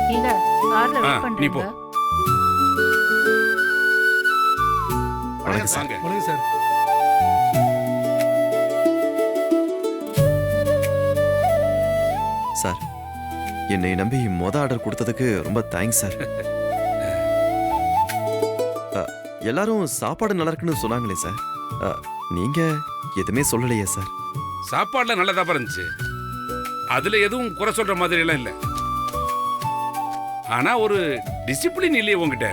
நீங்க கார்ல வெயிட் நீ போ. பண்றீங்க. வணக்கம் சார். வாங்க. வணக்கம் சார். சார், என்னை நம்பி ஆர்டர் கொடுத்ததுக்கு ரொம்ப தேங்க்ஸ் சார். எல்லாரும் சாப்பாடு நல்லா இருக்குன்னு சொன்னாங்களே சார், நீங்க எதுவுமே சொல்லலையே சார். சாப்பாடுலாம் நல்லதா இருந்துச்சு. அதுல எதுவும் குறை சொல்ற மாதிரி எல்லாம் இல்ல. ஆனா ஒரு டிசிப்ளின் இல்லையே உங்ககிட்ட.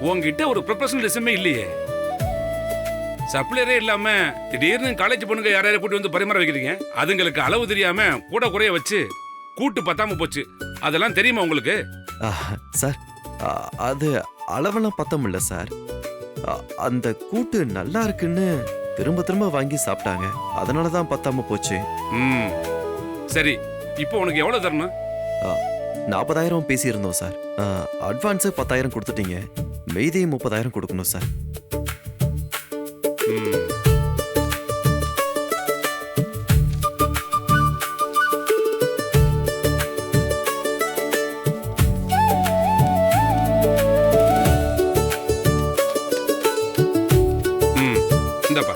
உங்ககிட்ட ஒரு ப்ரொஃபஷனலிசமே இல்லையே. சப்ளையரே இல்லாம திடீர்னு காலேஜ் பொண்ணுங்க யாரையாவது கூட்டி வந்து பரிமாற வைக்கிறீங்க. அதுங்களுக்கு அளவு தெரியாம கூட குறைய வச்சு கூட்டு பத்தாம போச்சு. அதெல்லாம் தெரியுமா உங்களுக்கு? சார், அது அளவெல்லாம் பத்தம் இல்ல சார். அந்த கூட்டு நல்லா இருக்குன்னு திரும்ப திரும்ப வாங்கி சாப்பிட்டாங்க. அதனாலதான் பத்தாம போச்சு. சரி, இப்போ உனக்கு எவ்வளவு தரணும்? 40,000 பேசியிருந்தோம் சார். அட்வான்ஸு 10,000 கொடுத்துட்டீங்க. மீதி 30,000 கொடுக்கணும் சார். இந்தப்பா.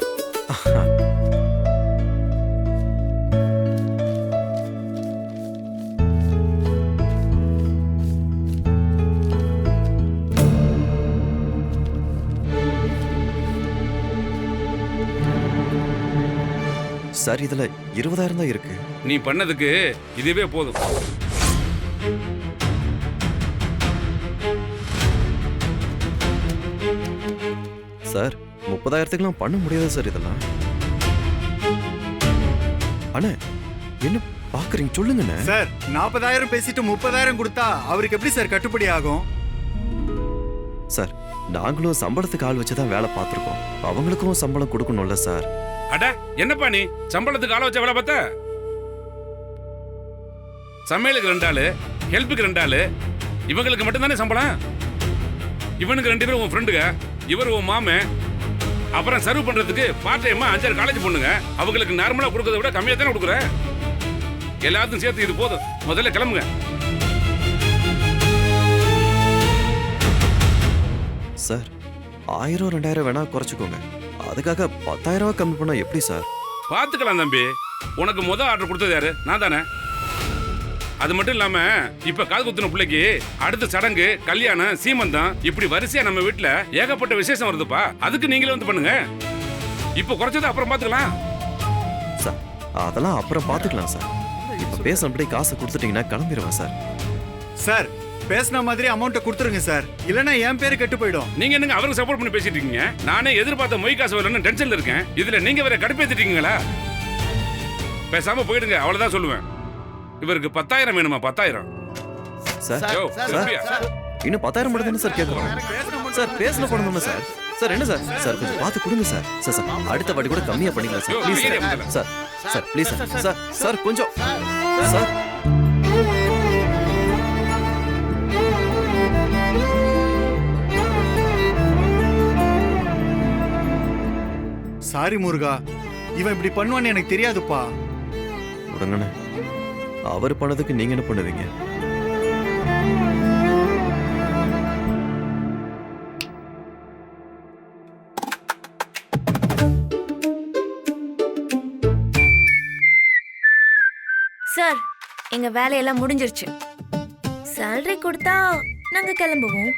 சார், இதுல 20,000 தான் இருக்கு. நீ பண்ணதுக்கு இதுவே போதும். சார், 30,000க்குலாம் பண்ண முடியாது சார் இதெல்லாம். அண்ணே, என்ன பாக்குறீங்க? சொல்லுங்கண்ணே. சார், 40,000 பேசிட்டு 30,000 கொடுத்தா அவருக்கு எப்படி சார் கட்டுப்படி ஆகும்? சார், நாங்களும் சம்பளத்துக்கு ஆள் வச்சுதான் வேலை பார்த்துருக்கோம். அவங்களுக்கும் சம்பளம் கொடுக்கணும்ல சார். அட, என்னப்பா நீ சம்பளத்துக்கு ஆள வச்ச வேலை பார்த்த? சமையலுக்கு 2 ஆளு, ஹெல்ப்புக்கு 2 ஆளு, இவங்களுக்கு மட்டும்தானே சம்பளம். இவனுக்கு 2 பேரும் உன் ஃப்ரெண்டுங்க, இவர் உன் மாமே. அப்புறம் சர்வ் பண்றதுக்கு பார்ட் டைமா 5 காலேஜ் பொண்ணுங்க. அவங்களுக்கு நார்மலா கொடுக்கறத விட கம்மியா தானே கொடுக்குற. எல்லாத்தையும் சேர்த்து இது போதும். முதல்ல கிளம்புங்க. சார், 1000 2000 வேணா குறைச்சுக்கோங்க. அதுக்காக 10,000 கம்மி பண்ணா எப்படி சார்? பார்த்துக்கலாம் தம்பி. உனக்கு ஆர்டர் கொடுத்தது யாரு? நான் தானே. அது மட்டும் இல்லாம இப்ப காது குத்துன பிள்ளைக்கு அடுத்த சடங்கு, கல்யாணம், சீமந்தம், இப்படி வரிசையா நம்ம வீட்டுல ஏகப்பட்ட விசேஷம் வருதுப்பா. அதுக்கு நீங்களே வந்து பண்ணுங்க. இப்ப குறைச்சது அப்புறம் பாத்துக்கலாம் சார். அதெல்லாம் அப்புறம் பாத்துக்கலாம் சார். இப்ப பேசினபடி காசு கொடுத்துட்டீங்கன்னா கிளம்பிடுவேன் சார். சார், பேசின மாதிரி அமௌண்ட்டை கொடுத்துருங்க சார். இல்லைன்னா என் பேரு கெட்டு போயிடும். நீங்க என்னங்க அவருக்கு சப்போர்ட் பண்ணி பேசிட்டு இருக்கீங்க? நானே எதிர்பார்த்த மொய் காசு வரலன்னு டென்ஷன்ல இருக்கேன். இதுல நீங்க வேற கடுப்பேத்திட்டீங்களா? பேசாம போயிடுங்க, அவ்வளவுதான் சொல்லுவேன். இவருக்கு 10,000 வேணுமா? 10,000 சார். யோ, சார், திருப்பியா? இன்னும் 10,000 மட்டும் தானே சார் கேட்கணும். சார், பேசல போனோம்னா சார். சார், என்ன சார்? சார், கொஞ்சம் பார்த்து கொடுங்க சார். சார், சார், அடுத்த வாட்டி கூட கம்மியா பண்ணிக்கலாம் sir. Please sir. Sir, sir, please sir. Sir, sir, கொஞ்சம் சார். சாரி முருகா, இவன் இப்படி பண்ணுவான்னு எனக்கு தெரியாதுப்பா. உடங்கண்ணே, அவர் பண்ணதுக்கு நீங்க என்ன பண்ணுவீங்க? சார், எங்க வேலையெல்லாம் முடிஞ்சிருச்சு. சேலரி கொடுத்தா நாங்க கிளம்புவோம்.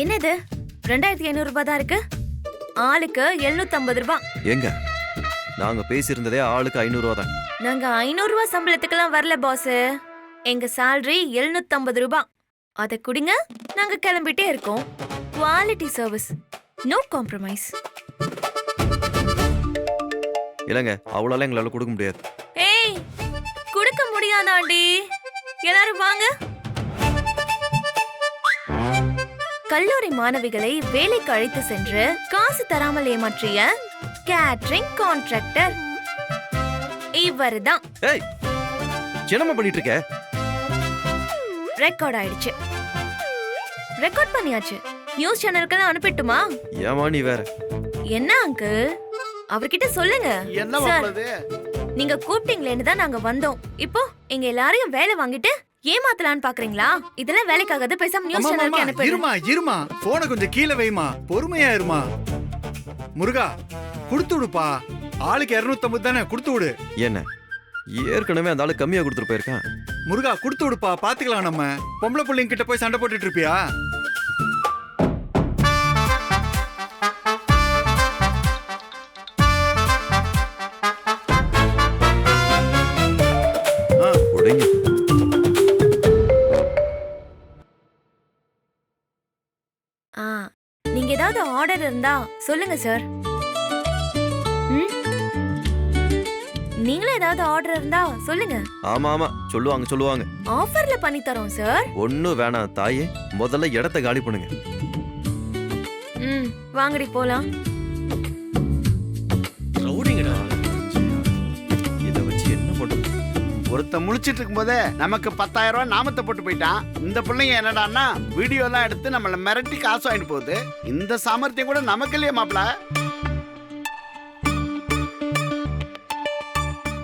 என்னது? 2,500 ரூபாய் தான் இருக்கு. ஆளுக்கு 750 ரூபாய். எங்க நாங்க பேசியிருந்ததே ஆளுக்கு 500 ரூபா தான். நாங்க 500 ரூபாய் சம்பளத்துக்கெல்லாம் வரல பாஸ். எங்க சேலரி 750 ரூபாய். அதை குடிங்க, நாங்க கிளம்பிட்டே இருக்கோம். Quality service, no compromise. இல்லங்க, அவ்வளோலாம் எங்களால கொடுக்க முடியாது. ஏய், கொடுக்க முடியாதாண்டி. எல்லாரும் வாங்க. கல்லூரி மாணவிகளை வேலைக்கு அழைத்து சென்று காசு தராமல் ஏமாற்றிய கேட்டரிங் கான்ட்ராக்டர் இவர்தான். ஏய், என்னமா பண்ணிட்டு இருக்க? ரெக்கார்ட் ஆயிடுச்சு. ரெக்கார்ட் பண்ணியாச்சு. நியூஸ் சேனலுக்கெல்லாம் அனுப்பிட்டுமா? ஏமா நீ வேற? என்ன அங்கிள், அவர்கிட்ட சொல்லுங்க. என்ன சார், பண்றது? நீங்க கூப்பிட்டீங்களேன்னு தான் நாங்க வந்தோம். இப்போ எங்க எல்லாரையும் வேலை வாங்கிட்டு ஏமாத்தலான்னு பாக்குறீங்களா? இதெல்லாம் வேலைக்காகாது, பேசாம நியூஸ் அம்மா, சேனலுக்கு அம்மா, அனுப்பிடுங்க. இருமா இருமா போனை கொஞ்சம் கீழே வைமா, பொறுமையா இருமா. முருகா கொடுத்து விடுப்பா, ஆளுக்கு 250 தானே, கொடுத்து விடு. என்ன ஏற்கனவே அந்த ஆளு கம்மியா கொடுத்துட்டு போயிருக்கான். முருகா கொடுத்து விடுப்பா, பாத்துக்கலாம். நம்ம பொம்பளை பிள்ளைங்க கிட்ட போய் சண்டை போட்டுட்டு இருப்பியா? உடைங்க. ஆ, நீங்க ஏதாவது ஆர்டர் இருந்தா சொல்லுங்க சார். ம்? நீங்களும் ஏதாவது ஆர்டர் இருந்தா சொல்லுங்க. ஆமா ஆமா, சொல்லுவாங்க. ஆஃபர்ல பண்ணி தரோம் சார். ஒண்ணும் வேணாம் தாயே, முதல்ல இடத்த காலி பண்ணுங்க. ம், வாங்கடி போலாம். இத வச்சு என்ன பண்றது? ஒருத்த முழிச்சிட்டு இருக்கும் போதே நமக்கு 10,000 ரூபாய் நாமத்தை போட்டு போயிட்டான். இந்த பிள்ளைங்க என்னடான்னா வீடியோ எல்லாம் எடுத்து நம்மள மிரட்டி காசு வாங்கிட்டு போகுது. இந்த சாமர்த்தியம் கூட நமக்கு இல்லையே மாப்பிள.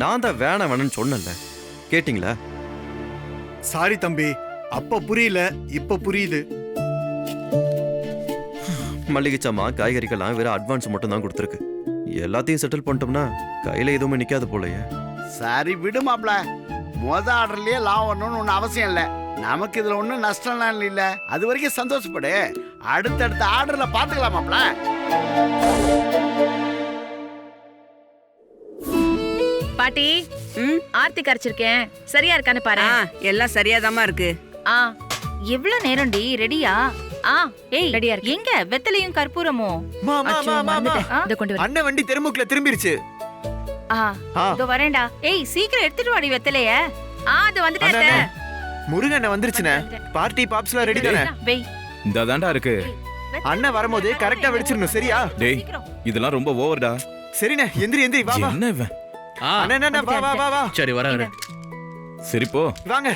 நான் தான் வேணாம்னு சொன்னேன்ல, கேட்டிங்களா? சாரி தம்பி, அப்ப புரியல, இப்ப புரியுது. மல்லிகை சாமான் காய்கறிக்கெல்லாம் வெறும் அட்வான்ஸ் மட்டும் தான் கொடுத்துருக்கு. எல்லாத்தையும் செட்டில் பண்ணிட்டோம்னா கையில எதுவுமே நிக்காது போலயே. சரி விடு மாப்பிள, மொத ஆர்டர்லயே லாபம் வரணும்னு ஒன்றும் அவசியம் இல்லை. நமக்கு இதுல ஒன்றும் நஷ்டம்லாம் இல்ல. அது வரைக்கும் சந்தோஷப்படு. அடுத்தடுத்த ஆர்டர்ல பாத்துக்கலாம் மாப்பிள. பாட்டி, ஆர்த்தி கரைச்சிருக்கேன், சரியா இருக்கான்னு பாரு. எல்லாம் சரியாதாம்மா இருக்கு. ஆ, எவ்வளவு நேரம்டி? ரெடியா? ஏய் ரெடியா இருக்கு. எங்க வெத்தலையும் கற்பூரமும்? அச்சோ, மறந்துட்டேன். இத கொண்டு வர. அண்ணன் வண்டி தெருமுக்குல திரும்பிருச்சு. இதோ வரேன்டா. ஏய் சீக்கிரம் எடுத்துட்டு வாடி வெத்தலைய. அது வந்துட்டேன். முருகன் வந்துருச்சுனே. பார்ட்டி பாப்ஸ்லாம் ரெடி தானே? வெய். இந்த தாண்டா இருக்கு. அண்ணன் வரும்போது கரெக்டா வெடிச்சிரணும், சரியா? டேய், இதெல்லாம் ரொம்ப ஓவர்டா. சரிண்ணே, எந்திரி வா வா. என்ன இவன்? அண்ணா வா வா வா வா. சரி வர. சரி போ. வாங்க.